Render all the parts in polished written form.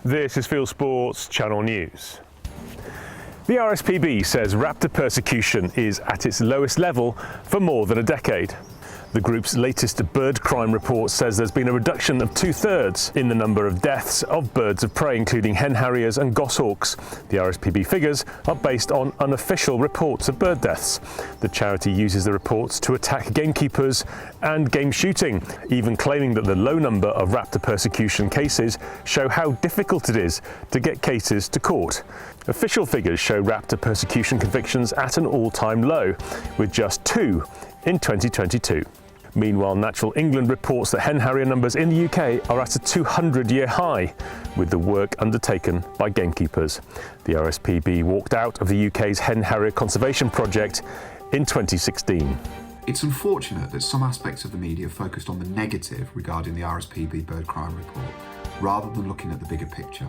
This is Fieldsports Channel News. The RSPB says raptor persecution is at its lowest level for more than a decade. The group's latest bird crime report says there's been a reduction of 2/3 in the number of deaths of birds of prey, including hen harriers and goshawks. The RSPB figures are based on unofficial reports of bird deaths. The charity uses the reports to attack gamekeepers and game shooting, even claiming that the low number of raptor persecution cases show how difficult it is to get cases to court. Official figures show raptor persecution convictions at an all-time low, with just 2 in 2022. Meanwhile, Natural England reports that hen harrier numbers in the UK are at a 200-year high, with the work undertaken by gamekeepers. The RSPB walked out of the UK's hen harrier conservation project in 2016. It's unfortunate that some aspects of the media focused on the negative regarding the RSPB bird crime report, rather than looking at the bigger picture.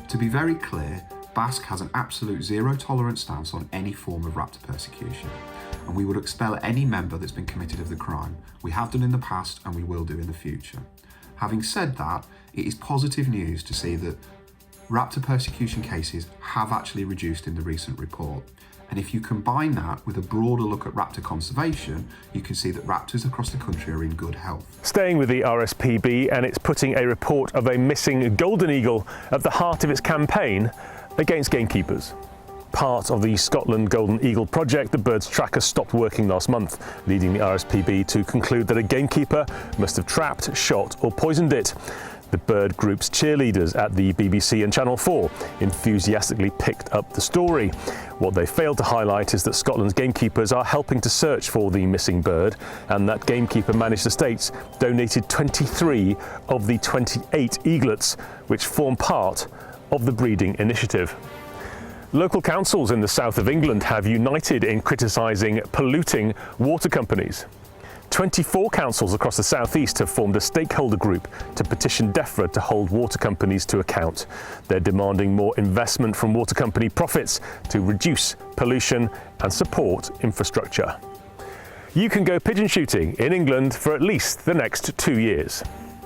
To be very clear, BASC has an absolute zero-tolerance stance on any form of raptor persecution, and we would expel any member that's been committed of the crime. We have done in the past and we will do in the future. Having said that, it is positive news to see that raptor persecution cases have actually reduced in the recent report. And if you combine that with a broader look at raptor conservation, you can see that raptors across the country are in good health. Staying with the RSPB, and it's putting a report of a missing golden eagle at the heart of its campaign against gamekeepers. Part of the Scotland Golden Eagle project, the bird's tracker stopped working last month, leading the RSPB to conclude that a gamekeeper must have trapped, shot or poisoned it. The bird group's cheerleaders at the BBC and Channel 4 enthusiastically picked up the story. What they failed to highlight is that Scotland's gamekeepers are helping to search for the missing bird, and that gamekeeper managed estates donated 23 of the 28 eaglets, which form part of the breeding initiative. Local councils in the south of England have united in criticising polluting water companies. 24 councils across the southeast have formed a stakeholder group to petition DEFRA to hold water companies to account. They're demanding more investment from water company profits to reduce pollution and support infrastructure. You can go pigeon shooting in England for at least the next 2 years.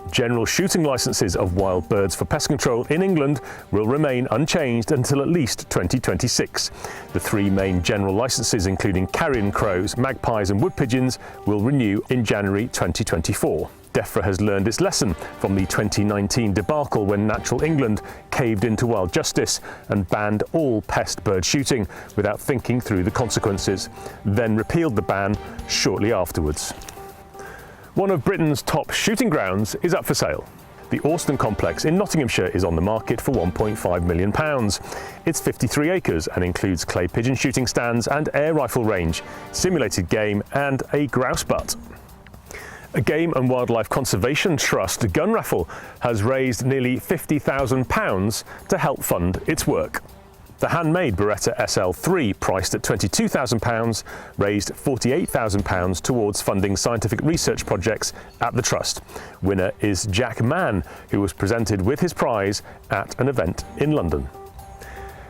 General shooting licences of wild birds for pest control in England will remain unchanged until at least 2026. The 3 main general licences, including carrion crows, magpies and wood pigeons, will renew in January 2024. DEFRA has learned its lesson from the 2019 debacle when Natural England caved into wild justice and banned all pest bird shooting without thinking through the consequences, then repealed the ban shortly afterwards. One of Britain's top shooting grounds is up for sale. The Alston complex in Nottinghamshire is on the market for £1.5 million. It's 53 acres and includes clay pigeon shooting stands and air rifle range, simulated game and a grouse butt. A Game and Wildlife Conservation Trust gun raffle has raised nearly £50,000 to help fund its work. The handmade Beretta SL3, priced at £22,000, raised £48,000 towards funding scientific research projects at the Trust. Winner is Jack Mann, who was presented with his prize at an event in London.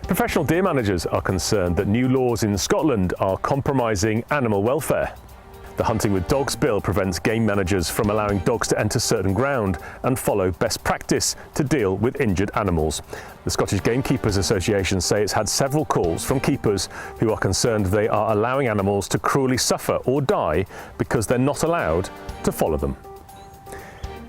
Professional deer managers are concerned that new laws in Scotland are compromising animal welfare. The Hunting with Dogs bill prevents game managers from allowing dogs to enter certain ground and follow best practice to deal with injured animals. The Scottish Gamekeepers Association say it's had several calls from keepers who are concerned they are allowing animals to cruelly suffer or die because they're not allowed to follow them.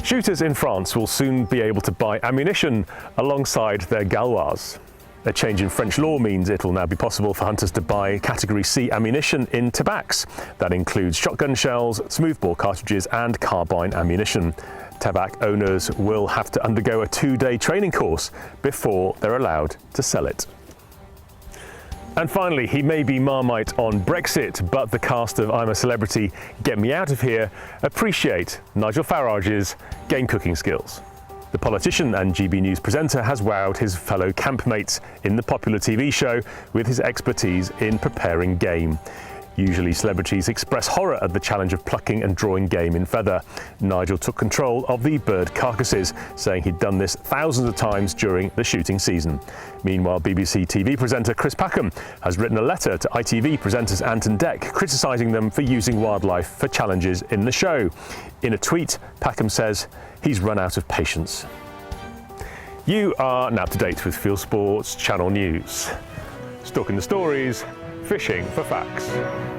Shooters in France will soon be able to buy ammunition alongside their galloirs. A change in French law means it will now be possible for hunters to buy Category C ammunition in tabacs. That includes shotgun shells, smoothbore cartridges and carbine ammunition. Tabac owners will have to undergo a 2-day training course before they're allowed to sell it. And finally, he may be Marmite on Brexit, but the cast of I'm a Celebrity, Get Me Out of Here appreciate Nigel Farage's game cooking skills. The politician and GB News presenter has wowed his fellow campmates in the popular TV show with his expertise in preparing game. Usually celebrities express horror at the challenge of plucking and drawing game in feather. Nigel took control of the bird carcasses, saying he'd done this thousands of times during the shooting season. Meanwhile, BBC TV presenter Chris Packham has written a letter to ITV presenters Ant and Dec, criticising them for using wildlife for challenges in the show. In a tweet, Packham says he's run out of patience. You are now up to date with Fieldsports Channel News. Stalking the stories, fishing for facts.